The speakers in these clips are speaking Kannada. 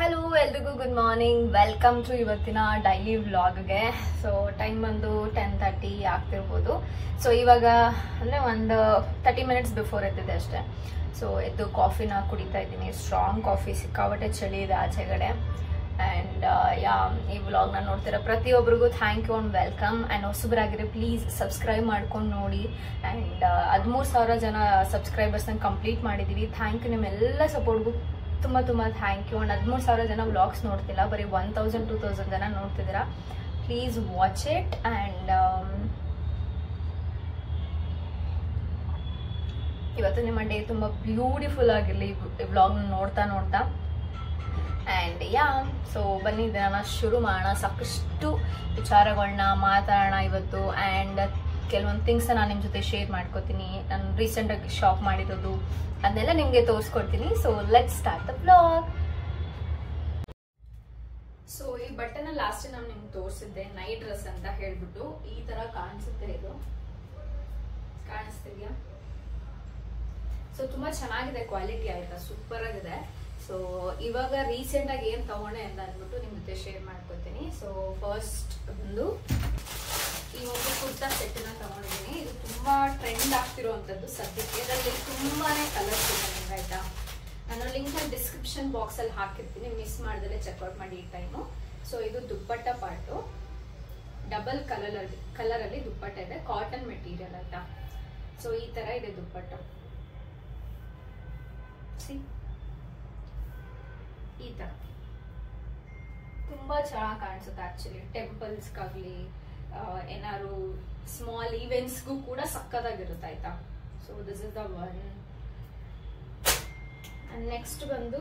ಹಲೋ ಎಲ್ರಿಗೂ ಗುಡ್ ಮಾರ್ನಿಂಗ್, ವೆಲ್ಕಮ್ ಟು ಇವತ್ತಿನ ಡೈಲಿ ವ್ಲಾಗ್ಗೆ. ಸೊ ಟೈಮ್ ಬಂದು 10:30 ಆಗ್ತಿರ್ಬೋದು. ಸೊ ಇವಾಗ ಅಂದರೆ ಒಂದು 30 ಮಿನಿಟ್ಸ್ ಬಿಫೋರ್ ಎದ್ದಿದೆ ಅಷ್ಟೇ. ಸೊ ಎದ್ದು ಕಾಫಿನ ಕುಡಿತಾ ಇದ್ದೀನಿ. ಸ್ಟ್ರಾಂಗ್ ಕಾಫಿ, ಸಿಕ್ಕಾಪಟ್ಟೆ ಚಳಿ ಇದೆ ಆಚೆಗಡೆ. ಆ್ಯಂಡ್ ಈ ವ್ಲಾಗ್ನ ನೋಡ್ತಿರೋ ಪ್ರತಿಯೊಬ್ಬರಿಗೂ thank you and welcome. And ಹೊಸಬರಾಗಿದ್ರೆ ಪ್ಲೀಸ್ ಸಬ್ಸ್ಕ್ರೈಬ್ ಮಾಡ್ಕೊಂಡು ನೋಡಿ. ಆ್ಯಂಡ್ 13,000 ಜನ ಸಬ್ಸ್ಕ್ರೈಬರ್ಸ್ನ ಕಂಪ್ಲೀಟ್ ಮಾಡಿದ್ದೀವಿ. ಥ್ಯಾಂಕ್ ಯು, ನಿಮ್ಮೆಲ್ಲ ಸಪೋರ್ಟ್ಗೂ ತುಂಬ ಥ್ಯಾಂಕ್ ಯು. ಆ್ಯಂಡ್ 13,000 ಜನ ವ್ಲಾಗ್ಸ್ ನೋಡ್ತಿಲ್ಲ, ಬರೀ 1,000-2,000 ಜನ ನೋಡ್ತಿದ್ದೀರಾ. Please watch it. ಆ್ಯಂಡ್ ಇವತ್ತು ನಿಮ್ಮ ಡೇ ತುಂಬ ಬ್ಯೂಟಿಫುಲ್ ಆಗಿರಲಿ ಈ ವ್ಲಾಗ್ನ ನೋಡ್ತಾ. ಆ್ಯಂಡ್ ಸೊ ಬನ್ನಿ ಇದನ್ನ ಶುರು ಮಾಡೋಣ. ಸಾಕಷ್ಟು ವಿಚಾರಗಳನ್ನ ಮಾತಾಡೋಣ ಇವತ್ತು. ಆ್ಯಂಡ್ ಕೆಲವೊಂದು ಥಿಂಗ್ಸ್ನ ನಾನು ನಿಮ್ಮ ಜೊತೆ ಶೇರ್ ಮಾಡ್ಕೋತೀನಿ. ನಾನು ರೀಸೆಂಟಾಗಿ ಶಾಪ್ ಮಾಡಿರೋದು ಅದನ್ನೆಲ್ಲ ನಿಮಗೆ ತೋರಿಸ್ಕೊಡ್ತೀನಿ. So let's start the vlog. So ಈ ಬಟ್ಟೆನ ಲಾಸ್ಟ್ ನಾನು ನಿಮ್ಗೆ ತೋರಿಸಿದ್ದೆ, ನೈಟ್ ಡ್ರೆಸ್ ಅಂತ ಹೇಳ್ಬಿಟ್ಟು. ಈ ತರ ಕಾಣಿಸುತ್ತೆ, ಇದು ಕಾಣಿಸ್ತಿದ್ಯಾ? ಸೊ ತುಂಬಾ ಚೆನ್ನಾಗಿದೆ, ಕ್ವಾಲಿಟಿ ಆಯ್ತಾ, ಸೂಪರ್ ಆಗಿದೆ. ಸೊ ಇವಾಗ ರೀಸೆಂಟ್ ಆಗಿ ಏನ್ ತಗೊಂಡೆ ಅಂತ ಅಂದ್ಬಿಟ್ಟು ನಿಮ್ ಜೊತೆ ಶೇರ್ ಮಾಡ್ಕೊತೀನಿ. ಸೊ ಫಸ್ಟ್ ಬಂದು ಈ ಒಂದು ಕುರ್ತಾ ಸೆಟ್ ನ ತಗೊಂಡಿದ್ದೀನಿ. ಇದು ತುಂಬಾ ಟ್ರೆಂಡ್ ಆಗ್ತಿರುವಂತದ್ದು ಸದ್ಯಕ್ಕೆ. ಇದರಲ್ಲಿ ತುಂಬಾನೇ ಕಲರ್ಸ್ ಇದೆ ನಿಮ್ಗೆ, ಆಯ್ತಾ. ನಾನು ಲಿಂಕ್ ಡಿಸ್ಕ್ರಿಪ್ಷನ್ ಬಾಕ್ಸ್ ಅಲ್ಲಿ ಹಾಕಿರ್ತೀನಿ, ಮಿಸ್ ಮಾಡ್ದಲ್ಲೇ ಚೆಕ್ಔಟ್ ಮಾಡಿ ಈ ಟೈಮು. ಸೊ ಇದು ದುಪ್ಪಟ್ಟ ಪಾರ್ಟು, ಡಬಲ್ ಕಲರ್ ಅಲ್ಲಿ ದುಪ್ಪಟ್ಟ ಇದೆ, ಕಾಟನ್ ಮೆಟೀರಿಯಲ್ ಆಯ್ತಾ. ಸೊ ಈ ತರ ಇದೆ ದುಪ್ಪಟ್ಟ, ಈ ತರ ತುಂಬಾ ಚೆನ್ನಾಗಿ ಕಾಣಿಸುತ್ತೆ. ಆಕ್ಚುಲಿ ಟೆಂಪಲ್ಸ್ಗಾಗ್ಲಿ ಏನಾದ್ರು ಸ್ಮಾಲ್ ಈವೆಂಟ್ಸ್ಗೂ ಕೂಡ ಸಕ್ಕತ್ತಾಗಿರುತ್ತೆ, ಆಯ್ತಾ. So this is the one. Next ಬಂದು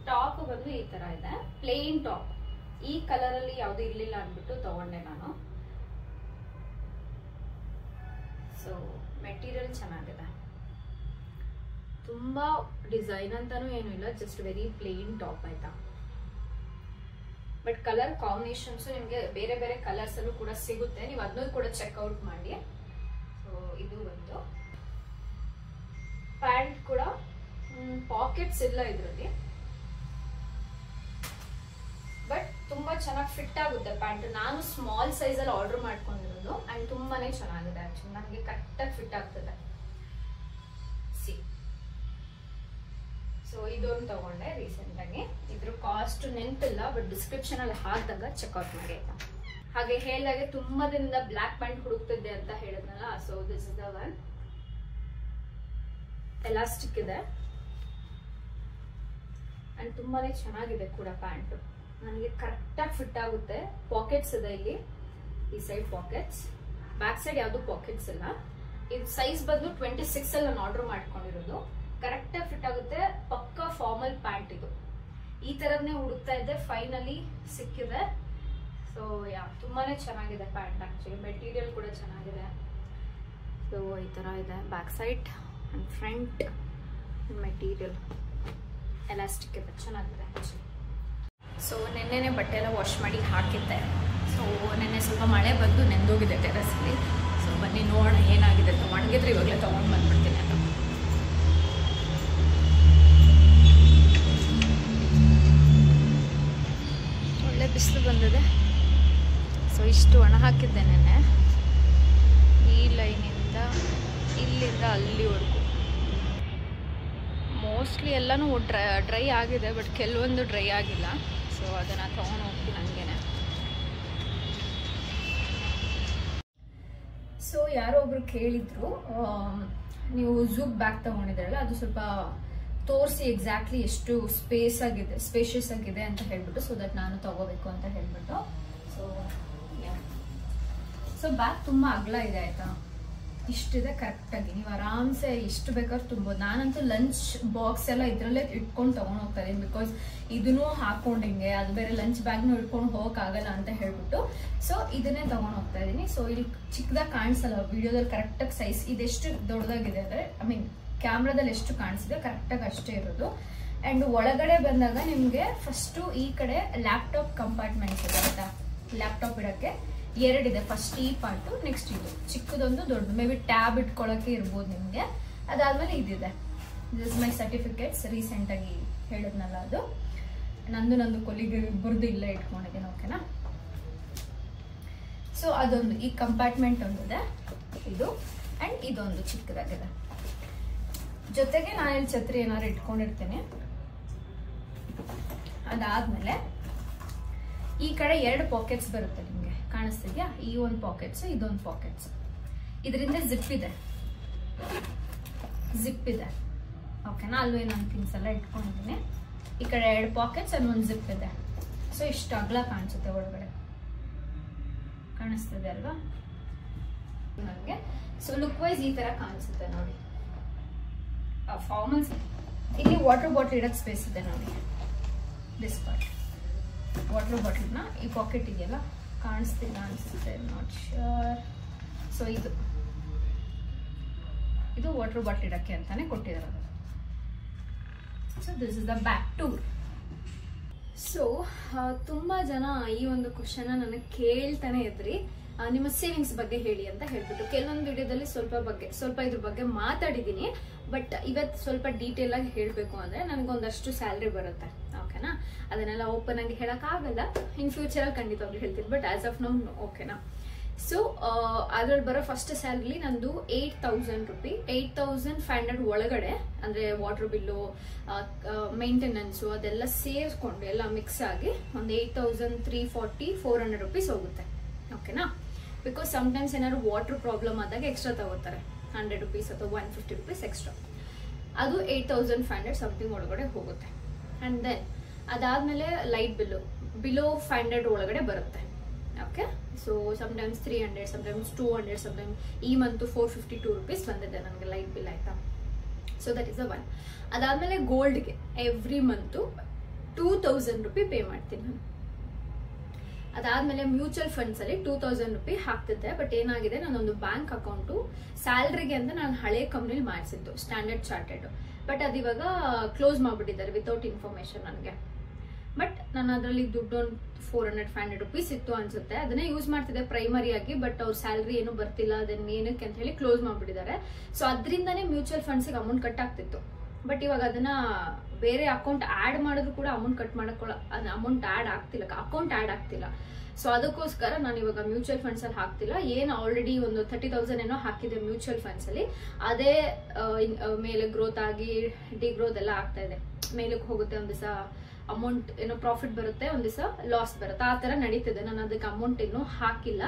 ಟಾಪ್ ಬಂದು ಈ ತರ ಇದೆ, ಪ್ಲೇನ್ ಟಾಪ್. ಈ ಕಲರ್ ಅಲ್ಲಿ ಯಾವ್ದು ಇರ್ಲಿಲ್ಲ ಅಂದ್ಬಿಟ್ಟು ತಗೊಂಡೆ ನಾನು. ಸೊ ಮೆಟೀರಿಯಲ್ ಚೆನ್ನಾಗಿದೆ, ತುಂಬಾ ಡಿಸೈನ್ ಅಂತಾನು ಏನು ಇಲ್ಲ, ಜಸ್ಟ್ ವೆರಿ ಪ್ಲೇನ್ ಟಾಪ್ ಆಯ್ತಾ. ಬಟ್ ಕಲರ್ ಕಾಂಬಿನೇಷನ್ಸ್ ನಿಮ್ಗೆ ಬೇರೆ ಬೇರೆ ಕಲರ್ಸ್ ಅಲ್ಲೂ ಕೂಡ ಸಿಗುತ್ತೆ, ನೀವು ಅದನ್ನು ಕೂಡ ಚೆಕ್ಔಟ್ ಮಾಡಿ. ಸೊ ಇದು ಒಂದು ಪ್ಯಾಂಟ್ ಕೂಡ ಪಾಕೆಟ್ಸ್ ಇಲ್ಲ ಇದರಲ್ಲಿ, ಬಟ್ ತುಂಬಾ ಚೆನ್ನಾಗಿ ಫಿಟ್ ಆಗುತ್ತೆ ಪ್ಯಾಂಟ್. ನಾನು ಸ್ಮಾಲ್ ಸೈಜ್ ಅಲ್ಲಿ ಆರ್ಡರ್ ಮಾಡ್ಕೊಂಡಿರೋದು ಅಂಡ್ ತುಂಬಾನೇ ಚೆನ್ನಾಗಿದೆ. ಆಕ್ಚುಲಿ ನನಗೆ ಕರೆಕ್ಟ್ ಆಗಿ ಫಿಟ್ ಆಗ್ತದೆ. ಸೊ ಇದೊಂದು ತಗೊಂಡೆ ರೀಸೆಂಟ್ ಆಗಿ. ಇದ್ರ ಕಾಸ್ಟ್ ನೆನಪಿಲ್ಲ, ಬಟ್ ಡಿಸ್ಕ್ರಿಪ್ಷನ್ ಅಲ್ಲಿ ಹಾಕಿದಾಗ ಚೆಕ್ಔಟ್ ಮಾಡಿ ಆಯ್ತಾ. ಹಾಗೆ ಹೇಳಿದಾಗೆ ತುಂಬಾ ದಿನದಿಂದ ಬ್ಲಾಕ್ ಪ್ಯಾಂಟ್ ಹುಡುಕ್ತಿದ್ದೆ ಅಂತ ಹೇಳಿದ್ನಲ್ಲ. So this is the one. Elastic ಇದೆ ಅಂಡ್ ತುಂಬಾನೇ ಚೆನ್ನಾಗಿದೆ ಕೂಡ ಪ್ಯಾಂಟ್. ನನಗೆ ಕರೆಕ್ಟ್ ಆಗಿ ಫಿಟ್ ಆಗುತ್ತೆ. ಪಾಕೆಟ್ಸ್ ಇದೆ ಇಲ್ಲಿ, ಈ ಸೈಡ್ ಪಾಕೆಟ್ಸ್, ಬ್ಯಾಕ್ ಸೈಡ್ ಯಾವ್ದು ಪಾಕೆಟ್ಸ್ ಇಲ್ಲ. ಇದು ಸೈಜ್ ಬಂದು 26 ಅಲ್ಲಿ ನಾನು ಆರ್ಡರ್ ಮಾಡ್ಕೊಂಡಿರೋದು. ಕರೆಕ್ಟ್ ಆಗಿ ಫಿಟ್ ಆಗುತ್ತೆ, ಪಕ್ಕಾ ಫಾರ್ಮಲ್ ಪ್ಯಾಂಟ್ ಇದು. ಈ ತರದ್ನೇ ಹುಡುಕ್ತಾ ಇದ್ದೆ, ಫೈನಲಿ ಸಿಕ್ಕಿದೆ. ಸೊ ತುಂಬಾನೇ ಚೆನ್ನಾಗಿದೆ ಪ್ಯಾಂಟ್. ಆಕ್ಚುಲಿ ಮೆಟೀರಿಯಲ್ ಕೂಡ ಚೆನ್ನಾಗಿದೆ. ಸೊ ಈ ತರ ಇದೆ back side and front material elastic ಇದೆ, ಚೆನ್ನಾಗಿದೆ ಆಕ್ಚುಲಿ. ಸೊ ನೆನ್ನೆನೆ ಬಟ್ಟೆ ಎಲ್ಲ ವಾಶ್ ಮಾಡಿ ಹಾಕಿದ್ದೆ. ಸೊ ನೆನ್ನೆ ಸ್ವಲ್ಪ ಮಳೆ ಬಂದು ನೆಂದೋಗಿದೆ ಟೆರಸಲ್ಲಿ. ಸೊ ಬನ್ನಿ ನೋಡೋಣ ಏನಾಗಿದೆ. ಒಣಗಿದ್ರೆ ಇವಾಗಲೇ ತೊಗೊಂಡು ಬಂದ್ಬಿಡ್ತೀನಿ ಅಂತ. ಒಳ್ಳೆ ಬಿಸಿಲು ಬಂದಿದೆ. ಸೊ ಇಷ್ಟು ಒಣ ಹಾಕಿದ್ದೆ ನೆನ್ನೆ, ಈ ಲೈನಿಂದ ಇಲ್ಲಿಂದ ಅಲ್ಲಿವರೆಗೂ. ಮೋಸ್ಟ್ಲಿ ಎಲ್ಲನೂ ಡ್ರೈ ಆಗಿದೆ, ಬಟ್ ಕೆಲವೊಂದು ಡ್ರೈ ಆಗಿಲ್ಲ. ಸೊ ಅದನ್ನು ತೊಗೊಂಡು ಹೋಗ್ತೀನಿ ಹಂಗೇನೆ. ಸೊ ಯಾರೋ ಒಬ್ರು ಕೇಳಿದ್ರು, ನೀವು ಝೂಕ್ ಬ್ಯಾಗ್ ತಗೊಂಡಿದ್ರಲ್ಲ, ಅದು ಸ್ವಲ್ಪ ತೋರಿಸಿ ಎಕ್ಸಾಕ್ಟ್ಲಿ ಎಷ್ಟು ಸ್ಪೇಷಿಯಸ್ ಆಗಿದೆ ಅಂತ ಹೇಳ್ಬಿಟ್ಟು, ಸೊ ದಟ್ ನಾನು ತಗೋಬೇಕು ಅಂತ ಹೇಳ್ಬಿಟ್ಟು. ಸೊ ಬ್ಯಾಗ್ ತುಂಬಾ ಅಗಲ ಇದೆ ಆಯ್ತಾ, ಇಷ್ಟಿದೆ ಕರೆಕ್ಟಾಗಿ. ನೀವು ಆರಾಮ್ಸೆ ಎಷ್ಟು ಬೇಕಾದ್ರೂ ತುಂಬೋದು. ನಾನಂತೂ ಲಂಚ್ ಬಾಕ್ಸ್ ಎಲ್ಲ ಇದ್ರಲ್ಲೇ ಇಟ್ಕೊಂಡು ತಗೊಂಡು ಹೋಗ್ತಾ ಇದೀನಿ, ಬಿಕಾಸ್ ಇದನ್ನು ಹಾಕೊಂಡಿಂಗೆ ಅದು ಬೇರೆ ಲಂಚ್ ಬ್ಯಾಗ್ನು ಇಟ್ಕೊಂಡು ಹೋಗಕ್ಕಾಗಲ್ಲ ಅಂತ ಹೇಳ್ಬಿಟ್ಟು. ಸೊ ಇದನ್ನೇ ತಗೊಂಡು ಹೋಗ್ತಾ ಇದೀನಿ. ಸೊ ಇಲ್ಲಿ ಚಿಕ್ಕದಾಗಿ ಕಾಣಿಸಲ್ಲ ವಿಡಿಯೋದಲ್ಲಿ, ಕರೆಕ್ಟಾಗಿ ಸೈಜ್ ಇದೆಷ್ಟು ದೊಡ್ಡದಾಗಿದೆ ಅಂದ್ರೆ, ಐ ಮೀನ್ ಕ್ಯಾಮ್ರಾದಲ್ಲಿ ಎಷ್ಟು ಕಾಣಿಸಿದೆ ಕರೆಕ್ಟಾಗಿ ಅಷ್ಟೇ ಇರೋದು. ಅಂಡ್ ಒಳಗಡೆ ಬಂದಾಗ ನಿಮ್ಗೆ ಫಸ್ಟ್ ಈ ಕಡೆ ಲ್ಯಾಪ್ಟಾಪ್ ಕಂಪಾರ್ಟ್ಮೆಂಟ್ಸ್ ಇದೆ ಆಯ್ತಾ. ಲ್ಯಾಪ್ಟಾಪ್ ಇಡಕ್ಕೆ ಎರಡಿದೆ. ಫಸ್ಟ್ ಈ ಪಾರ್ಟು, ನೆಕ್ಸ್ಟ್ ಇದು ಚಿಕ್ಕದೊಂದು ದೊಡ್ಡ, ಮೇ ಬಿ ಟ್ಯಾಬ್ ಇಟ್ಕೊಳ್ಳೋಕೆ ಇರ್ಬೋದು ನಿಮ್ಗೆ. ಅದಾದ್ಮೇಲೆ ಇದಿದೆ. ದಿಸ್ ಮೈ ಸರ್ಟಿಫಿಕೇಟ್ಸ್ ರೀಸೆಂಟಾಗಿ ಹೇಳಿದ್ನಲ್ಲ ಅದು ನಂದು ಕೊಲಿಗೆ ಇಬ್ಬರದು ಇಲ್ಲೇ ಇಟ್ಕೊಂಡಿದ್ದೀನಿ. ಓಕೆನಾ. ಸೊ ಅದೊಂದು ಈ ಕಂಪಾರ್ಟ್ಮೆಂಟ್ ಒಂದಿದೆ ಇದು, ಆ್ಯಂಡ್ ಇದೊಂದು ಚಿಕ್ಕದಾಗಿದೆ. ಜೊತೆಗೆ ನಾನು ಇಲ್ಲಿ ಛತ್ರಿ ಏನಾದ್ರು ಇಟ್ಕೊಂಡಿರ್ತೇನೆ. ಅದಾದ್ಮೇಲೆ ಈ ಕಡೆ 2 ಪಾಕೆಟ್ಸ್ ಬರುತ್ತೆ, ನಿಮಗೆ ಕಾಣಿಸ್ತಿದ್ಯಾ? ಈ ಒಂದು ಪಾಕೆಟ್ಸ್, ಇದೊಂದು ಪಾಕೆಟ್ಸ್. ಇದರಿಂದ ಜಿಪ್ ಇದೆ. ಓಕೆನಾ. ಅಲ್ಲೂ ನಾನು ಥಿಂಗ್ಸ್ ಎಲ್ಲ ಇಟ್ಕೊಂಡಿದ್ದೀನಿ. ಈ ಕಡೆ 2 ಪಾಕೆಟ್ಸ್ ಅಂಡ್ ಒಂದು ಜಿಪ್ ಇದೆ. ಸೊ ಇಷ್ಟು ಅಗಲ ಕಾಣಿಸುತ್ತೆ ಒಳಗಡೆ, ಕಾಣಿಸ್ತಿದೆ ಅಲ್ವಾ ನನಗೆ? ಸೊ ಲುಕ್ ವೈಸ್ ಈ ತರ ಕಾಣಿಸುತ್ತೆ ನೋಡಿ. ಫಾರ್ಮಲ್ಸ್. ಇಲ್ಲಿ ವಾಟರ್ ಬಾಟಲ್ ಇಡಕ್ಕೆ ಸ್ಪೇಸ್ ಇದೆ ನೋಡಿ. ದಿಸ್ ಪಾರ್ಟ್ ವಾಟರ್ ಬಾಟಲ್ನ ಈ ಪಾಕೆಟ್ ಇದೆಯಲ್ಲ, ಕಾಣಿಸ್ತಿಲ್ಲ ಅನ್ಸುತ್ತೆ, ನಾಟ್ ಶ್ಯೂರ್. ಸೊ ಇದು ವಾಟರ್ ಬಾಟಲ್ ಇಡಕ್ಕೆ ಅಂತಾನೆ ಕೊಟ್ಟಿದ್ದಾರೆ. So this is the back tour. So ತುಂಬಾ ಜನ ಈ ಒಂದು ಕ್ವಶನ್ ನನಗೆ ಕೇಳ್ತಾನೆ ಇದ್ರಿ, ನಿಮ್ಮ ಸೇವಿಂಗ್ಸ್ ಬಗ್ಗೆ ಹೇಳಿ ಅಂತ ಹೇಳ್ಬಿಟ್ಟು. ಕೆಲವೊಂದು ವಿಡಿಯೋದಲ್ಲಿ ಸ್ವಲ್ಪ ಇದ್ರ ಬಗ್ಗೆ ಮಾತಾಡಿದೀನಿ, ಬಟ್ ಇವತ್ತು ಸ್ವಲ್ಪ ಡೀಟೇಲ್ ಆಗಿ ಹೇಳ್ಬೇಕು ಅಂದ್ರೆ ನನಗೊಂದಷ್ಟು ಸ್ಯಾಲ್ರಿ ಬರುತ್ತೆ. ಓಕೆನಾ. ಅದನ್ನೆಲ್ಲ ಓಪನ್ ಆಗಿ ಹೇಳಕ್ ಆಗಲ್ಲ, ಇನ್ ಫ್ಯೂಚರ್ ಅಲ್ಲಿ ಖಂಡಿತವಾಗ್ಲೂ ಹೇಳ್ತೀನಿ, ಬಟ್ ಆಸ್ ಆಫ್ ನೌ ಓಕೆನಾ. ಸೊ ಅದ್ರಲ್ಲಿ ಬರೋ ಫಸ್ಟ್ ಸ್ಯಾಲ್ರಿ ನಂದು 8,000 ರೂಪಿ, 8,500 ಒಳಗಡೆ, ಅಂದ್ರೆ ವಾಟರ್ ಬಿಲ್ಲು, ಮೇಂಟೆನೆನ್ಸು ಅದೆಲ್ಲ ಸೇರಿಸ್ಕೊಂಡು ಎಲ್ಲ ಮಿಕ್ಸ್ ಆಗಿ ಒಂದು 8,340-400 ರುಪೀಸ್ ಹೋಗುತ್ತೆ. ಓಕೆನಾ. ಬಿಕಾಸ್ ಸಮ್ಟೈಮ್ಸ್ ಏನಾದ್ರು ವಾಟರ್ ಪ್ರಾಬ್ಲಮ್ ಆದಾಗ ಎಕ್ಸ್ಟ್ರಾ ತಗೋತಾರೆ, 100 ರುಪೀಸ್ ಅಥವಾ 150 ರುಪೀಸ್ ಎಕ್ಸ್ಟ್ರಾ. ಅದು 8,500 ಸಮಥಿಂಗ್ ಒಳಗಡೆ ಹೋಗುತ್ತೆ. ಅಂಡ್ ದೆನ್ ಅದಾದ್ಮೇಲೆ ಲೈಟ್ ಬಿಲೋ 500 ಒಳಗಡೆ ಬರುತ್ತೆ. Okay. So sometimes 300, sometimes 200, sometimes ಈ ಮಂತ್ 452 ರುಪೀಸ್ ಬಂದಿದೆ ನನಗೆ ಲೈಟ್ ಬಿಲ್, ಆಯ್ತಾ. So that is the one. ಅದಾದ್ಮೇಲೆ ಗೋಲ್ಡ್ಗೆ ಎವ್ರಿ ಮಂತ್ 2,000 ರೂಪಿ ಪೇ ಮಾಡ್ತೀನಿ ನಾನು. ಅದಾದ್ಮೇಲೆ ಮ್ಯೂಚುವಲ್ ಫಂಡ್ಸ್ ಅಲ್ಲಿ 2,000 ರೂಪಿ ಹಾಕ್ತಿದ್ದೆ, ಬಟ್ ಏನಾಗಿದೆ, ನಾನೊಂದು ಬ್ಯಾಂಕ್ ಅಕೌಂಟು ಸ್ಯಾಲ್ರಿಗೆ ಅಂತ ನಾನು ಹಳೆ ಕಂಪ್ನಿಲಿ ಮಾಡಿಸಿದ್ದು, ಸ್ಟ್ಯಾಂಡರ್ಡ್ ಚಾರ್ಟೆಡ್. ಬಟ್ ಅದಿವಾಗ ಕ್ಲೋಸ್ ಮಾಡ್ಬಿಟ್ಟಿದ್ದಾರೆ ವಿತೌಟ್ ಇನ್ಫಾರ್ಮೇಶನ್ ನನಗೆ. ಬಟ್ ನಾನು ಅದರಲ್ಲಿ ದುಡ್ಡು ಒಂದು 400-500 ರುಪೀಸ್ ಇತ್ತು ಅನ್ಸುತ್ತೆ, ಅದನ್ನೇ ಯೂಸ್ ಮಾಡ್ತಿದ್ದೆ ಪ್ರೈಮರಿ ಆಗಿ. ಬಟ್ ಅವ್ರ ಸ್ಯಾಲ್ರಿ ಏನು ಬರ್ತಿಲ್ಲ, ಅದನ್ನ ಏನಕ್ಕೆ ಅಂತ ಹೇಳಿ ಕ್ಲೋಸ್ ಮಾಡ್ಬಿಟ್ಟಿದ್ದಾರೆ. ಸೊ ಅದರಿಂದಾನೇ ಮ್ಯೂಚುವಲ್ ಫಂಡ್ಸಿಗೆ ಅಮೌಂಟ್ ಕಟ್ ಆಗ್ತಿತ್ತು. ಬಟ್ ಇವಾಗ ಅದನ್ನ ಬೇರೆ ಅಕೌಂಟ್ ಆಡ್ ಮಾಡಿದ್ರು ಕೂಡ ಅಮೌಂಟ್ ಕಟ್ ಮಾಡಕ್ಕೆ ಅಮೌಂಟ್ ಆಡ್ ಆಗ್ತಿಲ್ಲ. ಸೊ ಅದಕ್ಕೋಸ್ಕರ ನಾನು ಇವಾಗ ಮ್ಯೂಚುವಲ್ ಫಂಡ್ಸ್ ಅಲ್ಲಿ ಹಾಕ್ತಿಲ್ಲ. ಏನು ಆಲ್ರೆಡಿ ಒಂದು 30,000 ಏನೋ ಹಾಕಿದೆ ಮ್ಯೂಚುವಲ್ ಫಂಡ್ಸ್ ಅಲ್ಲಿ, ಅದೇ ಮೇಲೆ ಗ್ರೋತ್ ಆಗಿ ಡಿಗ್ರೋತ್ ಎಲ್ಲ ಆಗ್ತಾ ಇದೆ. ಮೇಲಕ್ಕೆ ಹೋಗುತ್ತೆ, ಒಂದ್ ದಿವಸ ಅಮೌಂಟ್ ಏನೋ ಪ್ರಾಫಿಟ್ ಬರುತ್ತೆ, ಒಂದ್ ದಿವಸ ಲಾಸ್ ಬರುತ್ತೆ, ಆ ತರ ನಡೀತಿದೆ. ನಾನು ಅದಕ್ಕೆ ಅಮೌಂಟ್ ಇನ್ನೂ ಹಾಕಿಲ್ಲ,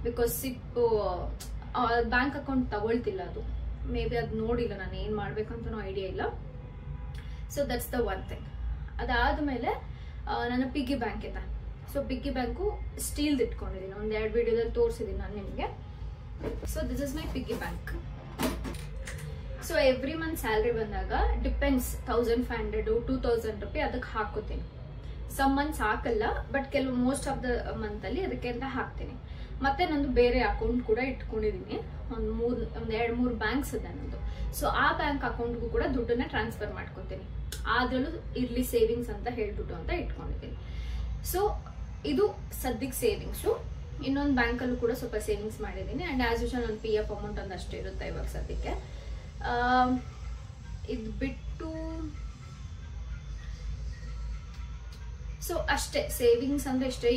ಬಿಕಾಸ್ ಬ್ಯಾಂಕ್ ಅಕೌಂಟ್ ತಗೊಳ್ತಿಲ್ಲ. ಅದು ಮೇ ಬಿ ಅದು ನೋಡಿಲ್ಲ, ನಾನು ಏನ್ ಮಾಡ್ಬೇಕಂತನೂ ಐಡಿಯಾ ಇಲ್ಲ. So that's the one thing. ಅದಾದ್ಮೇಲೆ ನನ್ನ ಪಿಗ್ಗಿ ಬ್ಯಾಂಕ್ ಇದೆ. ಸೊ ಪಿಗ್ಗಿ ಬ್ಯಾಂಕು ಸ್ಟೀಲ್ದು ಇಟ್ಕೊಂಡಿದ್ದೀನಿ, ಒಂದ್ 2 ವಿಡಿಯೋದಲ್ಲಿ ತೋರಿಸಿದ್ದೀನಿ ನಾನು ನಿಮಗೆ. So this is my piggy bank. So every month salary ಬಂದಾಗ ಡಿಪೆಂಡ್ಸ್, 1,500-2,000 ರೂಪಿ ಅದಕ್ಕೆ ಹಾಕೋತೀನಿ. ಸಮ್ ಮಂತ್ಸ್ ಹಾಕಲ್ಲ, ಬಟ್ ಕೆಲವು ಮೋಸ್ಟ್ ಆಫ್ ದ ಮಂತ್ ಅಲ್ಲಿ ಅದಕ್ಕೆ ಅಂತ ಹಾಕ್ತೀನಿ. ಮತ್ತೆ ನಂದು ಬೇರೆ ಅಕೌಂಟ್ ಕೂಡ ಇಟ್ಕೊಂಡಿದ್ದೀನಿ, ಒಂದ್ 2-3 ಬ್ಯಾಂಕ್ಸ್ ಇದೆ ನಂದು. ಸೊ ಆ ಬ್ಯಾಂಕ್ ಅಕೌಂಟ್ಗೂ ಕೂಡ ದುಡ್ಡನ್ನ ಟ್ರಾನ್ಸ್ಫರ್ ಮಾಡ್ಕೊತೀನಿ. ಅದ್ರಲ್ಲೂ ಇರ್ಲಿ ಸೇವಿಂಗ್ಸ್ ಅಂತ ಹೇಳ್ಬಿಟ್ಟು ಅಂತ ಇಟ್ಕೊಂಡಿದ್ದೀನಿ. ಸೊ ಇದು ಸದ್ಯಕ್ಕೆ ಸೇವಿಂಗ್ಸು. ಇನ್ನೊಂದು ಬ್ಯಾಂಕಲ್ಲೂ ಕೂಡ ಸ್ವಲ್ಪ ಸೇವಿಂಗ್ಸ್ ಮಾಡಿದ್ದೀನಿ. ಅಂಡ್ ಆಸ್ ಯೂಶುವಲ್ ನನ್ನ PF ಅಮೌಂಟ್ ಒಂದಷ್ಟು ಇರುತ್ತೆ ಇವಾಗ ಸದ್ಯಕ್ಕೆ. ಇದು ಬಿಟ್ಟು ಸೊ ಅಷ್ಟೇ ಸೇವಿಂಗ್ಸ್ ಅಂದ್ರೆ ಇಷ್ಟೇ.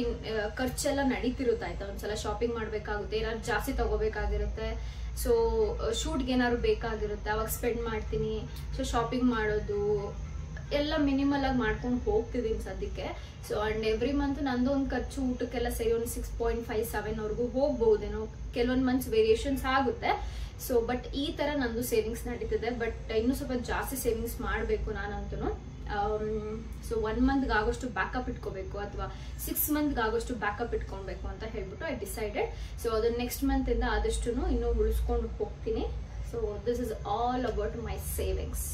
ಖರ್ಚೆಲ್ಲ ನಡೀತಿರುತ್ತೆ, ಆಯ್ತಾ. ಒಂದ್ಸಲ ಶಾಪಿಂಗ್ ಮಾಡ್ಬೇಕಾಗುತ್ತೆ, ಏನಾದ್ರು ಜಾಸ್ತಿ ತಗೋಬೇಕಾಗಿರುತ್ತೆ. ಸೊ ಶೂಟ್ಗೆ ಏನಾದ್ರು ಬೇಕಾಗಿರುತ್ತೆ, ಅವಾಗ ಸ್ಪೆಂಡ್ ಮಾಡ್ತೀನಿ. ಸೊ ಶಾಪಿಂಗ್ ಮಾಡೋದು ಎಲ್ಲ ಮಿನಿಮಲ್ ಆಗಿ ಮಾಡ್ಕೊಂಡು ಹೋಗ್ತಿದ್ದೀನಿ ಸದ್ಯಕ್ಕೆ. ಸೊ ಅಂಡ್ ಎವ್ರಿ ಮಂತ್ ನಂದು ಒಂದು ಖರ್ಚು ಊಟಕ್ಕೆಲ್ಲ ಸೇರಿ ಒಂದು 6.57 ವರೆಗೂ ಹೋಗ್ಬಹುದೇನೋ. ಕೆಲವೊಂದು ಮಂತ್ಸ್ ವೇರಿಯೇಷನ್ಸ್ ಆಗುತ್ತೆ. ಸೊ ಬಟ್ ಈ ತರ ನಂದು ಸೇವಿಂಗ್ಸ್ ನಡೀತಿದೆ. ಬಟ್ ಇನ್ನೂ ಸ್ವಲ್ಪ ಜಾಸ್ತಿ ಸೇವಿಂಗ್ಸ್ ಮಾಡಬೇಕು ನಾನಂತೂ. ಸೊ 1 ಮಂತ್ಗೆ ಆಗೋಷ್ಟು ಬ್ಯಾಕಪ್ ಇಟ್ಕೋಬೇಕು, ಅಥವಾ 6 ಮಂತ್ಗೆ ಆಗೋಷ್ಟು ಬ್ಯಾಕಪ್ ಇಟ್ಕೊಬೇಕು ಅಂತ ಹೇಳ್ಬಿಟ್ಟು ಐ ಡಿಸೈಡೆಡ್. ಸೊ ಅದನ್ನ ನೆಕ್ಸ್ಟ್ ಮಂತ್ ಇಂದ ಆದಷ್ಟು ಇನ್ನೂ ಉಳಿಸ್ಕೊಂಡು ಹೋಗ್ತೀನಿ. So this is all about my savings.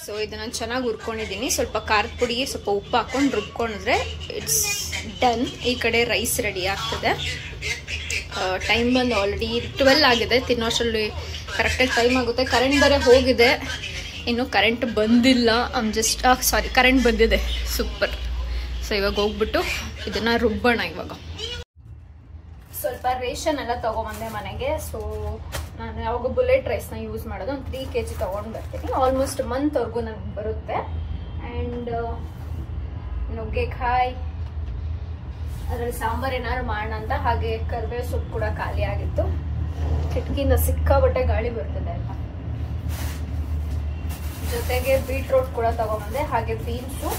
So ಇದನ್ನ ಚೆನ್ನಾಗಿ ಹುರ್ಕೊಂಡಿದ್ದೀನಿ. ಸ್ವಲ್ಪ ಖಾರದ ಪುಡಿ, ಸ್ವಲ್ಪ ಉಪ್ಪು ಹಾಕೊಂಡು ರುಬ್ಕೊಂಡಿದ್ರೆ ಇಟ್ಸ್ ಡನ್. ಈ ಕಡೆ ರೈಸ್ ರೆಡಿ ಆಗ್ತದೆ. ಟೈಮ್ ಬಂದು ಆಲ್ರೆಡಿ 12 ಆಗಿದೆ. ತಿನ್ನೋಷ್ಟರಲ್ಲಿ ಕರೆಕ್ಟಾಗಿ ಟೈಮ್ ಆಗುತ್ತೆ. ಕರೆಂಟ್ ಬೇರೆ ಹೋಗಿದೆ, ಇನ್ನು ಕರೆಂಟ್ ಬಂದಿಲ್ಲ. ಕರೆಂಟ್ ಬಂದಿದೆ, ಸೂಪರ್. ಸೊ ಇವಾಗ ಹೋಗ್ಬಿಟ್ಟು ಇದನ್ನ ರುಬ್ಬೋಣ. ಇವಾಗ ಸ್ವಲ್ಪ ರೇಷನ್ ಎಲ್ಲ ತಗೊಂಬಂದೆ ಮನೆಗೆ. ಸೊ ನಾನು ಯಾವಾಗ ಬುಲೆಟ್ ರೈಸ್ನ ಯೂಸ್ ಮಾಡೋದು, ಒಂದು 3 kg ತೊಗೊಂಡು ಬರ್ತೀನಿ. ಆಲ್ಮೋಸ್ಟ್ ಮಂತ್ವರೆಗೂ ನನಗೆ ಬರುತ್ತೆ. ಆ್ಯಂಡ್ ನುಗ್ಗೆಕಾಯಿ, ಅದರಲ್ಲಿ ಸಾಂಬಾರು ಏನಾದ್ರು ಮಾಡೋಣ ಅಂತ. ಹಾಗೆ ಕರಿಬೇವು ಸೊಪ್ಪು ಕೂಡ ಖಾಲಿ ಆಗಿತ್ತು. ಕಿಟಕಿಯಿಂದ ಸಿಕ್ಕಾಬಟ್ಟೆ ಗಾಳಿ ಬರ್ತದೆ ಅಲ್ವಾ. ಜೊತೆಗೆ ಬೀಟ್ರೂಟ್ ಕೂಡ ತಗೊಂಬಂದೆ, ಹಾಗೆ ಬೀನ್ಸು.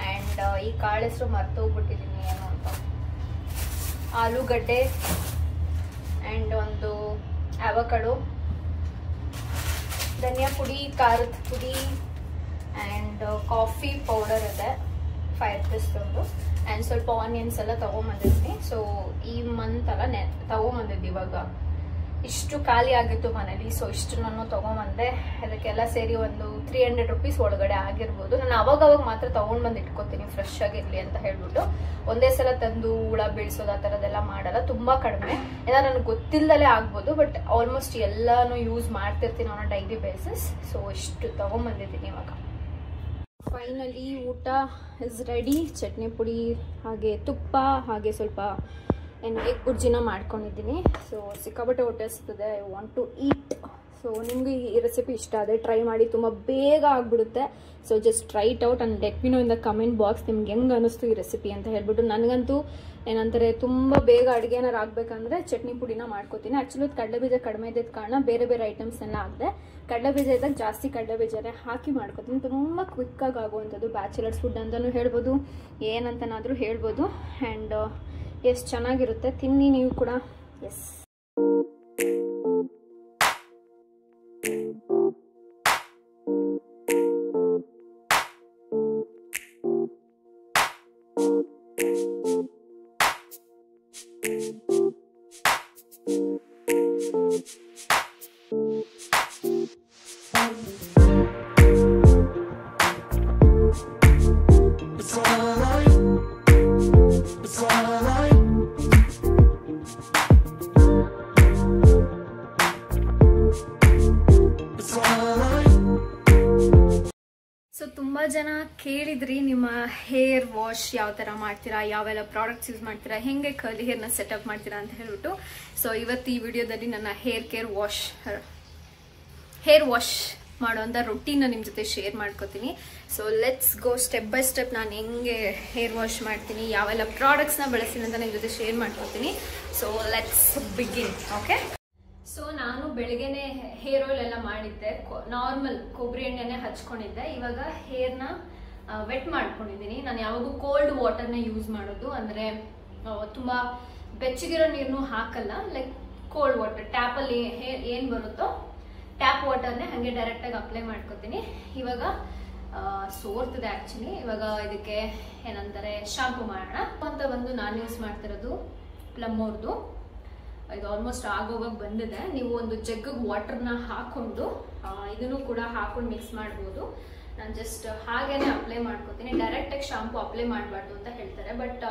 ಆ್ಯಂಡ್ ಈ ಕಾಳು ಹೆಸರು ಮರ್ತೋಗ್ಬಿಟ್ಟಿದ್ದೀನಿ ಏನು ಅಂತ. ಆಲೂಗಡ್ಡೆ ಆ್ಯಂಡ್ ಒಂದು ಅವಕಾಡೋ, ಧನಿಯಾ ಪುಡಿ, ಖಾರದ ಪುಡಿ ಆ್ಯಂಡ್ ಕಾಫಿ ಪೌಡರ್ ಇದೆ 5 rupees. ಆ್ಯಂಡ್ ಸ್ವಲ್ಪ ಆನಿಯನ್ಸ್ ಎಲ್ಲ ತೊಗೊಂಬಂದಿದ್ವಿ. ಸೊ ಈ ಮಂತ್ ಎಲ್ಲ ತೊಗೊಂಬಂದಿದ್ವಿ. ಇವಾಗ ಇಷ್ಟು ಖಾಲಿ ಆಗಿತ್ತು ಮನೇಲಿ. ಸೊ ಇಷ್ಟು ನಾನು ತೊಗೊಂಬಂದೆ. ಅದಕ್ಕೆಲ್ಲ ಸೇರಿ ಒಂದು 300 rupees ಒಳಗಡೆ ಆಗಿರ್ಬೋದು. ನಾನು ಅವಾಗ ಮಾತ್ರ ತೊಗೊಂಡು ಬಂದು ಇಟ್ಕೋತೀನಿ, ಫ್ರೆಶ್ ಆಗಿರಲಿ ಅಂತ ಹೇಳ್ಬಿಟ್ಟು. ಒಂದೇ ಸಲ ತಂದು ಹುಳ ಬೀಳ್ಸೋದು ಆ ಥರದ್ದೆಲ್ಲ ಮಾಡಲ್ಲ, ತುಂಬ ಕಡಿಮೆ. ಏನಾದ್ರು ನನಗೆ ಗೊತ್ತಿಲ್ಲದಲೇ ಆಗ್ಬೋದು, ಬಟ್ ಆಲ್ಮೋಸ್ಟ್ ಎಲ್ಲಾನು ಯೂಸ್ ಮಾಡ್ತಿರ್ತೀನಿ ಆನ್ ಡೈಲಿ ಬೇಸಿಸ್. ಸೊ ಇಷ್ಟು ತೊಗೊಂಬಂದಿದ್ದೀನಿ ಇವಾಗ. ಫೈನಲಿ ಊಟ ಇಸ್ ರೆಡಿ. ಚಟ್ನಿ ಪುಡಿ, ಹಾಗೆ ತುಪ್ಪ, ಹಾಗೆ ಸ್ವಲ್ಪ ಎಗ್ ಬುರ್ಜಿನ ಮಾಡ್ಕೊಂಡಿದ್ದೀನಿ. ಸೊ ಸಿಕ್ಕಾಬಟ್ಟೆ ಹೊಟ್ಟೆ ಹಸಿತದೆ. I want to eat. So ನಿಮಗೂ ಈ ರೆಸಿಪಿ ಇಷ್ಟ ಆದರೆ ಟ್ರೈ ಮಾಡಿ, ತುಂಬ ಬೇಗ ಆಗಿಬಿಡುತ್ತೆ. So just try it out and let me no in the comment box ನಿಮ್ಗೆ ಹೆಂಗೆ ಅನ್ನಿಸ್ತು ಈ ರೆಸಿಪಿ ಅಂತ ಹೇಳ್ಬಿಟ್ಟು. ನನಗಂತೂ ಏನಂತಾರೆ, ತುಂಬ ಬೇಗ ಅಡುಗೆ ಏನಾರು ಆಗಬೇಕಂದ್ರೆ ಚಟ್ನಿ ಪುಡಿನ ಮಾಡ್ಕೋತೀನಿ. ಆ್ಯಕ್ಚುಲಿ ಕಡಲೆಬೀಜ ಕಡಿಮೆ ಇದ್ದಿದ್ದ ಕಾರಣ ಬೇರೆ ಬೇರೆ ಐಟಮ್ಸ್ನೆಲ್ಲ ಹಾಕಿದೆ. ಕಡಲೆಬೀಜ ಇದ್ದಾಗ ಜಾಸ್ತಿ ಕಡಲೆಬೀಜನೇ ಹಾಕಿ ಮಾಡ್ಕೋತೀನಿ. ತುಂಬ ಕ್ವಿಕ್ಕಾಗಿ ಆಗುವಂಥದ್ದು, ಬ್ಯಾಚುಲರ್ಸ್ ಫುಡ್ ಅಂತಲೂ ಹೇಳ್ಬೋದು, ಏನಂತನಾದರೂ ಹೇಳ್ಬೋದು. ಆ್ಯಂಡ್ ಎಷ್ಟು ಚೆನ್ನಾಗಿರುತ್ತೆ, ತಿನ್ನಿ ನೀವು ಕೂಡ. ಎಸ್, ತುಂಬ ಜನ ಕೇಳಿದ್ರಿ ನಿಮ್ಮ ಹೇರ್ ವಾಶ್ ಯಾವ ಥರ ಮಾಡ್ತೀರಾ, ಯಾವೆಲ್ಲ ಪ್ರಾಡಕ್ಟ್ಸ್ ಯೂಸ್ ಮಾಡ್ತೀರಾ, ಹೆಂಗೆ ಕರ್ಲಿ ಹೇರ್ನ ಸೆಟಪ್ ಮಾಡ್ತೀರಾ ಅಂತ ಹೇಳ್ಬಿಟ್ಟು. ಸೊ ಇವತ್ತು ಈ ವಿಡಿಯೋದಲ್ಲಿ ನನ್ನ ಹೇರ್ ವಾಶ್ ಮಾಡೋಂಥ ರೊಟೀನ ನಿಮ್ಮ ಜೊತೆ ಶೇರ್ ಮಾಡ್ಕೋತೀನಿ. So let's go step by step ನಾನು ಹೆಂಗೆ ಹೇರ್ ವಾಶ್ ಮಾಡ್ತೀನಿ, ಯಾವೆಲ್ಲ ಪ್ರಾಡಕ್ಟ್ಸ್ನ ಬಳಸ್ತೀನಿ ಅಂತ ನಿಮ್ಮ ಜೊತೆ ಶೇರ್ ಮಾಡ್ಕೋತೀನಿ. So let's begin. Okay, so ನಾನು ಬೆಳಗ್ಗೆನೆ ಹೇರ್ ಆಯಿಲ್ ಎಲ್ಲ ಮಾಡಿದ್ದೆ. ನಾರ್ಮಲ್ ಕೊಬ್ಬರಿ ಎಣ್ಣೆನೆ ಹಚ್ಕೊಂಡಿದ್ದೆ. ಇವಾಗ ಹೇರ್ನ ವೆಟ್ ಮಾಡ್ಕೊಂಡಿದ್ದೀನಿ. ನಾನು ಯಾವಾಗೂ ಕೋಲ್ಡ್ ವಾಟರ್ನ ಯೂಸ್ ಮಾಡೋದು. ಅಂದರೆ ತುಂಬ ಬೆಚ್ಚಗಿರೋ ನೀರನ್ನು ಹಾಕಲ್ಲ. ಲೈಕ್ ಕೋಲ್ಡ್ ವಾಟರ್, ಟ್ಯಾಪಲ್ಲಿ ಏನು ಬರುತ್ತೋ ಟ್ಯಾಪ್ ವಾಟರ್ನೇ ಹಾಗೆ ಡೈರೆಕ್ಟಾಗಿ ಅಪ್ಲೈ ಮಾಡ್ಕೊತೀನಿ. ಇವಾಗ ಸೋರ್ತಿದೆ ಆ್ಯಕ್ಚುಲಿ. ಇವಾಗ ಇದಕ್ಕೆ ಏನಂತಾರೆ, ಶಾಂಪು ಮಾಡೋಣ ಅಂತ ಬಂದು ನಾನು ಯೂಸ್ ಮಾಡ್ತಿರೋದು ಪ್ಲಮ್ಮೋರ್ದು. ಇದು ಆಲ್ಮೋಸ್ಟ್ ಆಗೋವಾಗ ಬಂದಿದೆ. ನೀವು ಒಂದು ಜಗ್ಗಿಗೆ ವಾಟರ್ನ ಹಾಕೊಂಡು ಇದನ್ನು ಕೂಡ ಹಾಕೊಂಡು ಮಿಕ್ಸ್ ಮಾಡ್ಬೋದು. ನಾನು ಜಸ್ಟ್ ಹಾಗೇನೆ ಅಪ್ಲೈ ಮಾಡ್ಕೋತೀನಿ. ಡೈರೆಕ್ಟಾಗಿ ಶಾಂಪು ಅಪ್ಲೈ ಮಾಡಬಾರ್ದು ಅಂತ ಹೇಳ್ತಾರೆ. ಬಟ್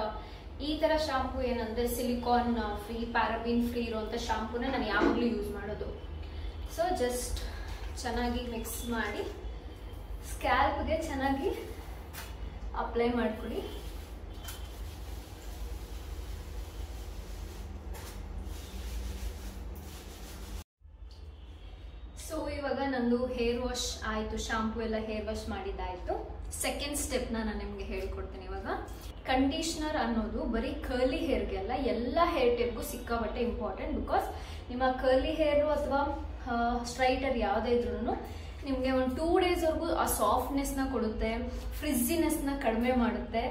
ಈ ಥರ ಶಾಂಪು ಏನಂದರೆ ಸಿಲಿಕಾನ್ ಫ್ರೀ, ಪ್ಯಾರಾಬಿನ್ ಫ್ರೀ ಇರುವಂಥ ಶಾಂಪೂನ ನಾನು ಯಾವಾಗಲೂ ಯೂಸ್ ಮಾಡೋದು. ಸೊ ಜಸ್ಟ್ ಚೆನ್ನಾಗಿ ಮಿಕ್ಸ್ ಮಾಡಿ ಸ್ಕ್ಯಾಲ್ಪ್ಗೆ ಚೆನ್ನಾಗಿ ಅಪ್ಲೈ ಮಾಡ್ಕೊಳ್ಳಿ. ಸೊ ಇವಾಗ ನಂದು ಹೇರ್ ವಾಶ್ ಆಯಿತು, ಶಾಂಪೂ ಎಲ್ಲ ಹೇರ್ ವಾಶ್ ಮಾಡಿದ್ದಾಯಿತು. ಸೆಕೆಂಡ್ ಸ್ಟೆಪ್ನ ನಾನು ನಿಮಗೆ ಹೇಳ್ಕೊಡ್ತೀನಿ. ಇವಾಗ ಕಂಡೀಷ್ನರ್ ಅನ್ನೋದು ಬರೀ ಕರ್ಲಿ ಹೇರ್ಗೆ ಅಲ್ಲ, ಎಲ್ಲ ಹೇರ್ ಟೈಪ್ಗೂ ಸಿಕ್ಕಾಬಟ್ಟೆ ಇಂಪಾರ್ಟೆಂಟ್. ಬಿಕಾಸ್ ನಿಮ್ಮ ಕರ್ಲಿ ಹೇರು ಅಥವಾ ಸ್ಟ್ರೈಟರ್ ಯಾವುದೇ ಇದ್ರೂ ನಿಮಗೆ ಒಂದು 2 daysವರೆಗೂ ಆ ಸಾಫ್ಟ್ನೆಸ್ನ ಕೊಡುತ್ತೆ, ಫ್ರಿಜ್ಜಿನೆಸ್ನ ಕಡಿಮೆ ಮಾಡುತ್ತೆ.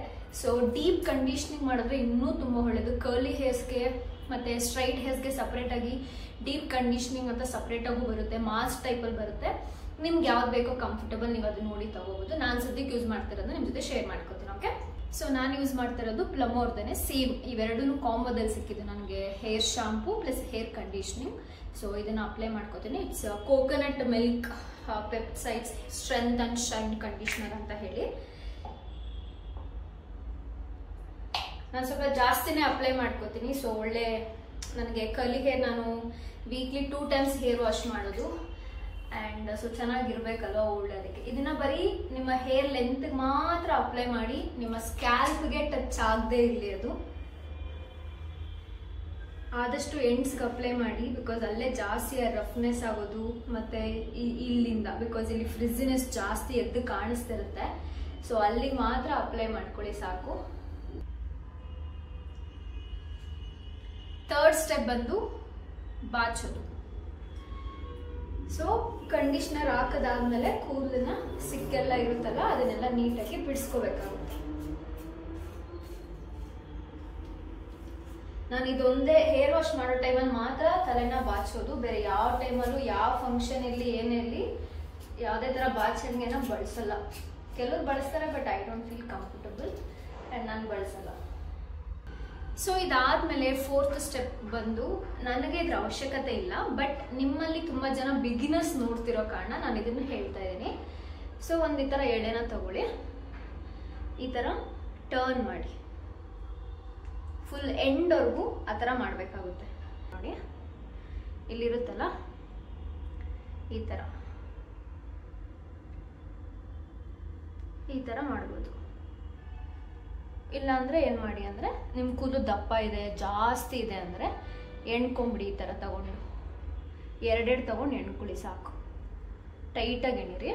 ಸೊ ಡೀಪ್ ಕಂಡೀಷ್ನಿಂಗ್ ಮಾಡಿದ್ರೆ ಇನ್ನೂ ತುಂಬ ಒಳ್ಳೆಯದು. ಕರ್ಲಿ ಹೇರ್ಸ್ಗೆ ಮತ್ತು ಸ್ಟ್ರೈಟ್ ಹೇರ್ಸ್ಗೆ ಸಪ್ರೇಟಾಗಿ ಡೀಪ್ ಕಂಡೀಷ್ನಿಂಗ್ ಅಂತ ಸಪ್ರೇಟಾಗೂ ಬರುತ್ತೆ, ಮಾಸ್ಕ್ ಟೈಪಲ್ಲಿ ಬರುತ್ತೆ. ನಿಮ್ಗೆ ಯಾವ್ದು ಬೇಕೋ ಕಂಫರ್ಟಬಲ್ ನೀವು ಅದನ್ನ ನೋಡಿ ತಗೋಬಹುದು. ನಾನು ಸದ್ಯಕ್ಕೆ ಯೂಸ್ ಮಾಡ್ತಿರೋದು ನಿಮ್ಮ ಜೊತೆ ಶೇರ್ ಮಾಡ್ಕೋತೀನಿ. ಓಕೆ, ಸೊ ನಾನು ಯೂಸ್ ಮಾಡ್ತಿರೋದು ಪ್ಲಮ್ಮೋರ್ದೇನೆ. ಸೇಮ್ ಇವೆರಡೂ ಕಾಂಬೋದಲ್ಲಿ ಸಿಕ್ಕಿದ್ದು ನನಗೆ, hair shampoo plus hair conditioning. So ಇದನ್ನು ಅಪ್ಲೈ ಮಾಡ್ಕೋತೀನಿ. It's coconut milk peptides strength and shine conditioner ಅಂತ ಹೇಳಿ. ನಾನು ಸ್ವಲ್ಪ ಜಾಸ್ತಿನೇ ಅಪ್ಲೈ ಮಾಡ್ಕೋತೀನಿ. ಸೊ ಒಳ್ಳೆ ನನಗೆ ಕರ್ಲಿ ಹೇರ್, ನಾನು ವೀಕ್ಲಿ 2 times ಹೇರ್ ವಾಶ್ ಮಾಡೋದು. ಆ್ಯಂಡ್ ಸೊ ಚೆನ್ನಾಗಿರ್ಬೇಕಲ್ವ, ಒಳ್ಳೆಯದಕ್ಕೆ. ಇದನ್ನ ಬರೀ ನಿಮ್ಮ ಹೇರ್ ಲೆಂತ್ಗೆ ಮಾತ್ರ ಅಪ್ಲೈ ಮಾಡಿ, ನಿಮ್ಮ ಸ್ಕ್ಯಾಲ್ಪ್ಗೆ ಟಚ್ ಆಗದೆ ಇರಲಿ ಅದು. ಆದಷ್ಟು ಎಂಡ್ಸ್ಗೆ ಅಪ್ಲೈ ಮಾಡಿ, ಬಿಕಾಸ್ ಅಲ್ಲೇ ಜಾಸ್ತಿ ರಫ್ನೆಸ್ ಆಗೋದು, ಮತ್ತೆ ಇಲ್ಲಿಂದ ಬಿಕಾಸ್ ಇಲ್ಲಿ ಫ್ರಿಜ್ಜಿನೆಸ್ ಜಾಸ್ತಿ ಎದ್ದು ಕಾಣಿಸ್ತಿರುತ್ತೆ. ಸೊ ಅಲ್ಲಿ ಮಾತ್ರ ಅಪ್ಲೈ ಮಾಡ್ಕೊಳ್ಳಿ ಸಾಕು. ಥರ್ಡ್ ಸ್ಟೆಪ್ ಬಂದು ಬಾಚೋದು. ಸೊ ಕಂಡೀಷ್ನರ್ ಹಾಕದಾದ್ಮೇಲೆ ಕೂದಲನ್ನ ಸಿಕ್ಕೆಲ್ಲ ಇರುತ್ತಲ್ಲ ಅದನ್ನೆಲ್ಲ ನೀಟಾಗಿ ಬಿಡಿಸ್ಕೋಬೇಕಾಗುತ್ತೆ. ನಾನು ಇದೊಂದೇ ಹೇರ್ ವಾಶ್ ಮಾಡೋ ಟೈಮಲ್ಲಿ ಮಾತ್ರ ತಲೆನ ಬಾಚೋದು, ಬೇರೆ ಯಾವ ಟೈಮಲ್ಲೂ ಯಾವ ಫಂಕ್ಷನ್ ಇರಲಿ ಏನೇ ಇರಲಿ ಯಾವುದೇ ಥರ ಬಾಚಣಿಗೆನ ಬಳಸಲ್ಲ. ಕೆಲವ್ರು ಬಳಸ್ತಾರೆ, but I don't feel comfortable and ನಾನು ಬಳಸಲ್ಲ. ಸೊ ಇದಾದ್ಮೇಲೆ ಫೋರ್ತ್ ಸ್ಟೆಪ್ ಬಂದು, ನನಗೆ ಇದ್ರ ಅವಶ್ಯಕತೆ ಇಲ್ಲ, ಬಟ್ ನಿಮ್ಮಲ್ಲಿ ತುಂಬ ಜನ ಬಿಗಿನರ್ಸ್ ನೋಡ್ತಿರೋ ಕಾರಣ ನಾನು ಇದನ್ನು ಹೇಳ್ತಾ ಇದ್ದೀನಿ. ಸೊ ಒಂದು ಈ ಥರ ಎಳೆನ ತಗೊಳ್ಳಿ, ಈ ಥರ ಟರ್ನ್ ಮಾಡಿ ಫುಲ್ ಎಂಡ್ವರೆಗೂ ಆ ಥರ ಮಾಡಬೇಕಾಗುತ್ತೆ. ನೋಡಿ ಇಲ್ಲಿರುತ್ತಲ್ಲ ಈ ಥರ ಮಾಡ್ಬೋದು. ಇಲ್ಲಾಂದರೆ ಏನು ಮಾಡಿ ಅಂದರೆ, ನಿಮ್ಮ ಕೂದಲು ದಪ್ಪ ಇದೆ ಜಾಸ್ತಿ ಇದೆ ಅಂದರೆ ಎಣ್ಕೊಂಬಿಡಿ. ಈ ಥರ ತಗೊಂಡು ಎರಡೆರಡು ತಗೊಂಡು ಎಣ್ಕೊಳ್ಳಿ ಸಾಕು. ಟೈಟಾಗಿ ಎಣಿರಿ,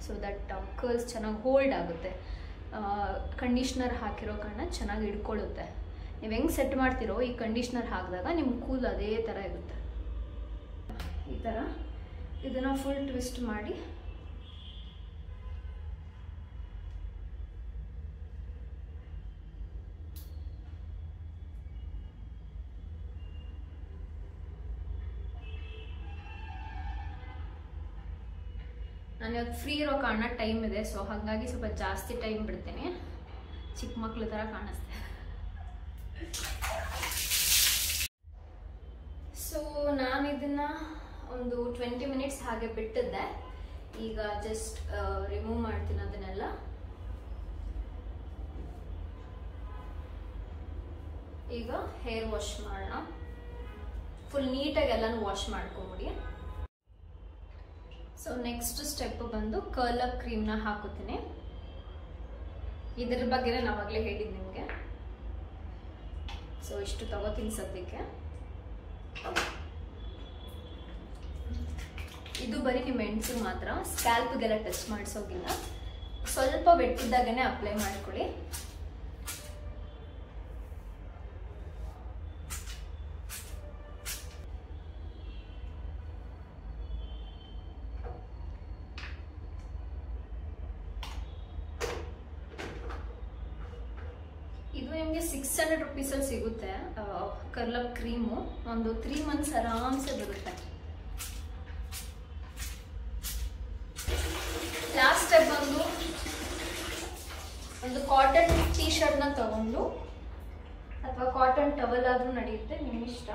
ಸೊ ದಟ್ ಕರ್ಲ್ಸ್ ಚೆನ್ನಾಗಿ ಹೋಲ್ಡ್ ಆಗುತ್ತೆ. ಕಂಡೀಷ್ನರ್ ಹಾಕಿರೋ ಕಾರಣ ಚೆನ್ನಾಗಿ ಹಿಡ್ಕೊಳ್ಳುತ್ತೆ. ನೀವು ಹೆಂಗೆ ಸೆಟ್ ಮಾಡ್ತಿರೋ ಈ ಕಂಡೀಷ್ನರ್ ಹಾಕಿದಾಗ ನಿಮ್ಮ ಕೂದಲು ಅದೇ ಥರ ಇರುತ್ತೆ. ಈ ಥರ ಇದನ್ನು ಫುಲ್ ಟ್ವಿಸ್ಟ್ ಮಾಡಿ ನಾನು ಇವತ್ತು ಫ್ರೀ ಇರೋ ಕಾರಣ ಟೈಮ್ ಇದೆ, ಸೊ ಹಾಗಾಗಿ ಸ್ವಲ್ಪ ಜಾಸ್ತಿ ಟೈಮ್ ಬಿಡ್ತೀನಿ. ಚಿಕ್ಕ ಮಕ್ಳ ಥರ ಕಾಣಿಸ್ತೆ. ಸೊ ನಾನು ಇದನ್ನ ಒಂದು 20 ಮಿನಿಟ್ಸ್ ಹಾಗೆ ಬಿಟ್ಟಿದ್ದೆ. ಈಗ ಜಸ್ಟ್ ರಿಮೂವ್ ಮಾಡ್ತೀನಿ ಅದನ್ನೆಲ್ಲ. ಈಗ ಹೇರ್ ವಾಶ್ ಮಾಡೋಣ. ಫುಲ್ ನೀಟಾಗಿ ಎಲ್ಲಾನು ವಾಶ್ ಮಾಡ್ಕೊಂಬಿಡಿ. ಸೊ ನೆಕ್ಸ್ಟ್ ಸ್ಟೆಪ್ ಬಂದು ಕರ್ಲ್ ಅಪ್ ಕ್ರೀಮ್ನ ಹಾಕೋತೀನಿ. ಇದ್ರ ಬಗ್ಗೆನೇ ನಾವಾಗಲೇ ಹೇಳಿದ್ದು ನಿಮಗೆ. ಸೊ ಇಷ್ಟು ತಗೋತೀನಿ ಸದ್ಯಕ್ಕೆ. ಇದು ಬರೀ ನಿಮ್ಮ ಎಂಡ್ಸಿಗೆ ಮಾತ್ರ, ಸ್ಕ್ಯಾಲ್ಪ್ಗೆಲ್ಲ ಟಚ್ ಮಾಡಿಸೋಗಿಲ್ಲ. ಸ್ವಲ್ಪ ಬೆಟ್ಟಿದ್ದಾಗನೇ ಅಪ್ಲೈ ಮಾಡ್ಕೊಳ್ಳಿ. ಇದು ನಿಮಗೆ 600 ರುಪೀಸಲ್ಲಿ ಸಿಗುತ್ತೆ ಕರ್ಲ್ ಅಪ್ ಕ್ರೀಮು. ಒಂದು 3 ಮಂತ್ಸ್ ಆರಾಮ್ಸೆ ಬರುತ್ತೆ. ಲಾಸ್ಟ್ ಸ್ಟೆಪ್ ಬಂದು ಒಂದು ಕಾಟನ್ ಟೀ ಶರ್ಟ್ನ ತಗೊಂಡು, ಅಥವಾ ಕಾಟನ್ ಟವಲ್ ಆದ್ರೂ ನಡೆಯುತ್ತೆ, ನಿಮ್ಮ ಇಷ್ಟ.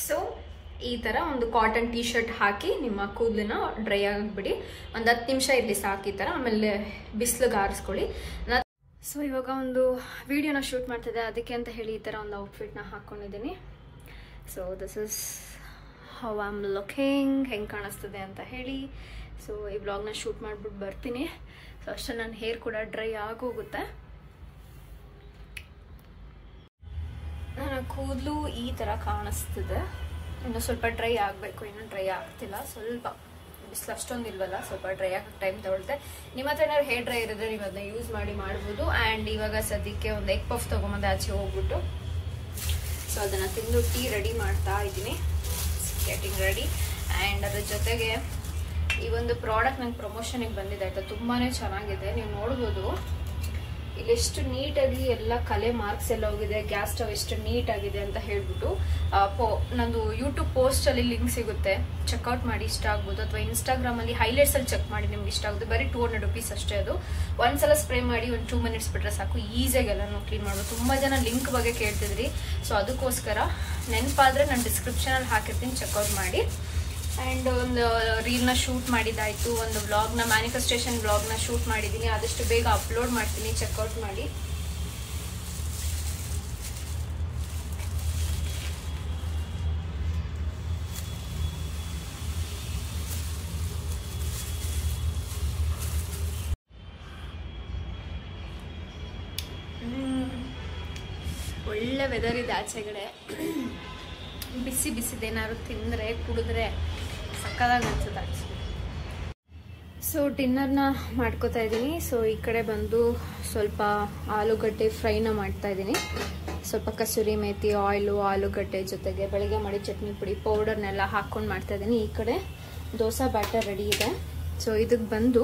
ಸೊ ಈ ಥರ ಒಂದು ಕಾಟನ್ ಟೀ ಶರ್ಟ್ ಹಾಕಿ ನಿಮ್ಮ ಕೂದಲನ್ನ ಡ್ರೈ ಆಗಿಬಿಡಿ. ಒಂದು 10 ನಿಮಿಷ ಇರಲಿ ಸಾಕು ಈ ಥರ. ಆಮೇಲೆ ಬಿಸಿಲಿಗೆ ಆರಿಸ್ಕೊಳ್ಳಿ. ಸೊ ಇವಾಗ ಒಂದು ವಿಡಿಯೋನ ಶೂಟ್ ಮಾಡ್ತಿದ್ದೆ, ಅದಕ್ಕೆ ಅಂತ ಹೇಳಿ ಈ ಥರ ಒಂದು ಔಟ್ಫಿಟ್ನ ಹಾಕ್ಕೊಂಡಿದ್ದೀನಿ. So this is how I am looking, ಹೆಂಗೆ ಕಾಣಿಸ್ತದೆ ಅಂತ ಹೇಳಿ. ಸೊ ಈ ಬ್ಲಾಗ್ನ ಶೂಟ್ ಮಾಡಿಬಿಟ್ಟು ಬರ್ತೀನಿ. ಸೊ ಅಷ್ಟೇ ನನ್ನ ಹೇರ್ ಕೂಡ ಡ್ರೈ ಆಗೋಗುತ್ತೆ. ನನ್ನ ಕೂದಲು ಈ ಥರ ಕಾಣಿಸ್ತಿದೆ. ಇನ್ನು ಸ್ವಲ್ಪ ಡ್ರೈ ಆಗಬೇಕು, ಇನ್ನೂ ಡ್ರೈ ಆಗ್ತಿಲ್ಲ. ಸ್ವಲ್ಪ ಬಿಸಿಲು ಅಷ್ಟೊಂದು ಇಲ್ವಲ್ಲ, ಸ್ವಲ್ಪ ಡ್ರೈ ಆಗಕ್ಕೆ ಟೈಮ್ ತಗೊಳುತ್ತೆ. ನಿಮ್ಮ ಹತ್ರ ಏನಾದ್ರು ಹೇರ್ ಡ್ರೈ ಇರೋದ್ರೆ ನೀವು ಅದನ್ನ ಯೂಸ್ ಮಾಡ್ಬೋದು. ಆ್ಯಂಡ್ ಇವಾಗ ಸದ್ಯಕ್ಕೆ ಒಂದು ಎಗ್ ಪಫ್ ತೊಗೊಂಬಂದು ಆಚೆ ಹೋಗ್ಬಿಟ್ಟು ಸೊ ಅದನ್ನು ತಿಂದು ಟೀ ರೆಡಿ ಮಾಡ್ತಾ ಇದ್ದೀನಿ. Getting ready. ಆ್ಯಂಡ್ ಅದ್ರ ಜೊತೆಗೆ ಈ ಒಂದು ಪ್ರಾಡಕ್ಟ್ ನಂಗೆ ಪ್ರಮೋಷನಿಗೆ ಬಂದಿದೆ ಆಯಿತಾ. ತುಂಬಾ ಚೆನ್ನಾಗಿದೆ, ನೀವು ನೋಡ್ಬೋದು. ಇಲ್ಲಿ ಎಷ್ಟು ನೀಟಾಗಿ ಎಲ್ಲ ಕಲೆ ಮಾರ್ಕ್ಸ್ ಎಲ್ಲ ಹೋಗಿದೆ, ಗ್ಯಾಸ್ ಸ್ಟವ್ ಎಷ್ಟು ನೀಟಾಗಿದೆ ಅಂತ ಹೇಳ್ಬಿಟ್ಟು ನಂದು ಯೂಟ್ಯೂಬ್ ಪೋಸ್ಟಲ್ಲಿ ಲಿಂಕ್ ಸಿಗುತ್ತೆ, ಚೆಕ್ಔಟ್ ಮಾಡಿ, ಇಷ್ಟ ಆಗ್ಬೋದು. ಅಥವಾ ಇನ್ಸ್ಟಾಗ್ರಾಮಲ್ಲಿ ಹೈಲೈಟ್ಸಲ್ಲಿ ಚೆಕ್ ಮಾಡಿ, ನಿಮ್ಗೆ ಇಷ್ಟ ಆಗುತ್ತೆ. ಬರೀ 200 ರುಪೀಸ್ ಅಷ್ಟೇ. ಅದು ಒಂದ್ಸಲ ಸ್ಪ್ರೇ ಮಾಡಿ ಒಂದು 2 ಮಿನಿಟ್ಸ್ ಬಿಟ್ಟರೆ ಸಾಕು, ಈಸಿಯಾಗಿ ಎಲ್ಲನೂ ಕ್ಲೀನ್ ಮಾಡ್ಬೋದು. ತುಂಬ ಜನ ಲಿಂಕ್ ಬಗ್ಗೆ ಕೇಳ್ತಿದ್ರಿ, ಸೊ ಅದಕ್ಕೋಸ್ಕರ ನೆನಪಾದರೆ ನಾನು ಡಿಸ್ಕ್ರಿಪ್ಷನಲ್ಲಿ ಹಾಕಿರ್ತೀನಿ, ಚೆಕ್ಔಟ್ ಮಾಡಿ. ಆ್ಯಂಡ್ ಒಂದು ರೀಲ್ನ ಶೂಟ್ ಮಾಡಿದ್ದಾಯಿತು, ಒಂದು ವ್ಲಾಗ್ನ ಮ್ಯಾನಿಫೆಸ್ಟೇಷನ್ ವ್ಲಾಗ್ನ ಶೂಟ್ ಮಾಡಿದ್ದೀನಿ. ಆದಷ್ಟು ಬೇಗ ಅಪ್ಲೋಡ್ ಮಾಡ್ತೀನಿ, ಚೆಕ್ಔಟ್ ಮಾಡಿ. ಒಳ್ಳೆ ವೆದರ್ ಇದೆ ಆಚೆಗಡೆ. ಬಿಸಿ ಬಿಸಿದೇನಾದ್ರು ತಿಂದರೆ ಕುಡಿದ್ರೆ ಸಕ್ಕದಾಗಿ ಅನ್ಸುತ್ತೆ ಆಕ್ಚುಲಿ. ಸೊ ಡಿನ್ನರ್ನ ಮಾಡ್ಕೋತಾ ಇದ್ದೀನಿ. ಸೊ ಈ ಕಡೆ ಬಂದು ಸ್ವಲ್ಪ ಆಲೂಗಡ್ಡೆ ಫ್ರೈನ ಮಾಡ್ತಾ ಇದ್ದೀನಿ. ಸ್ವಲ್ಪ ಕಸೂರಿ ಮೇಥಿ, ಆಯಿಲು, ಆಲೂಗಡ್ಡೆ ಜೊತೆಗೆ ಬೆಳಗ್ಗೆ ಮಾಡಿ ಚಟ್ನಿ ಪುಡಿ ಪೌಡರ್ನೆಲ್ಲ ಹಾಕ್ಕೊಂಡು ಮಾಡ್ತಾ ಇದ್ದೀನಿ. ಈ ಕಡೆ ದೋಸೆ ಬ್ಯಾಟರ್ ರೆಡಿ ಇದೆ. ಸೊ ಇದಕ್ಕೆ ಬಂದು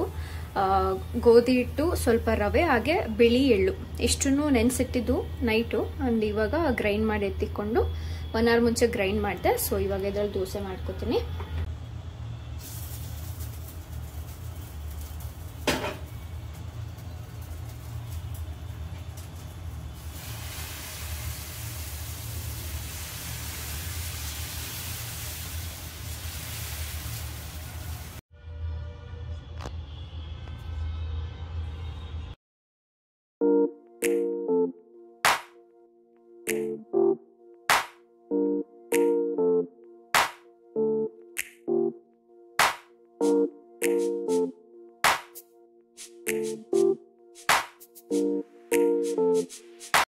ಗೋಧಿ ಹಿಟ್ಟು, ಸ್ವಲ್ಪ ರವೆ, ಹಾಗೆ ಬಿಳಿ ಎಳ್ಳು ಇಷ್ಟನ್ನು ನೆನೆಸಿಟ್ಟಿದ್ದು ನೈಟು. ಆ್ಯಂಡ್ ಇವಾಗ ಗ್ರೈಂಡ್ ಮಾಡಿ ಎತ್ತಿಕೊಂಡು 1 hour ಮುಂಚೆ ಗ್ರೈಂಡ್ ಮಾಡಿದೆ. ಸೊ ಇವಾಗ ಇದ್ರಲ್ಲಿ ದೋಸೆ ಮಾಡ್ಕೋತೀನಿ.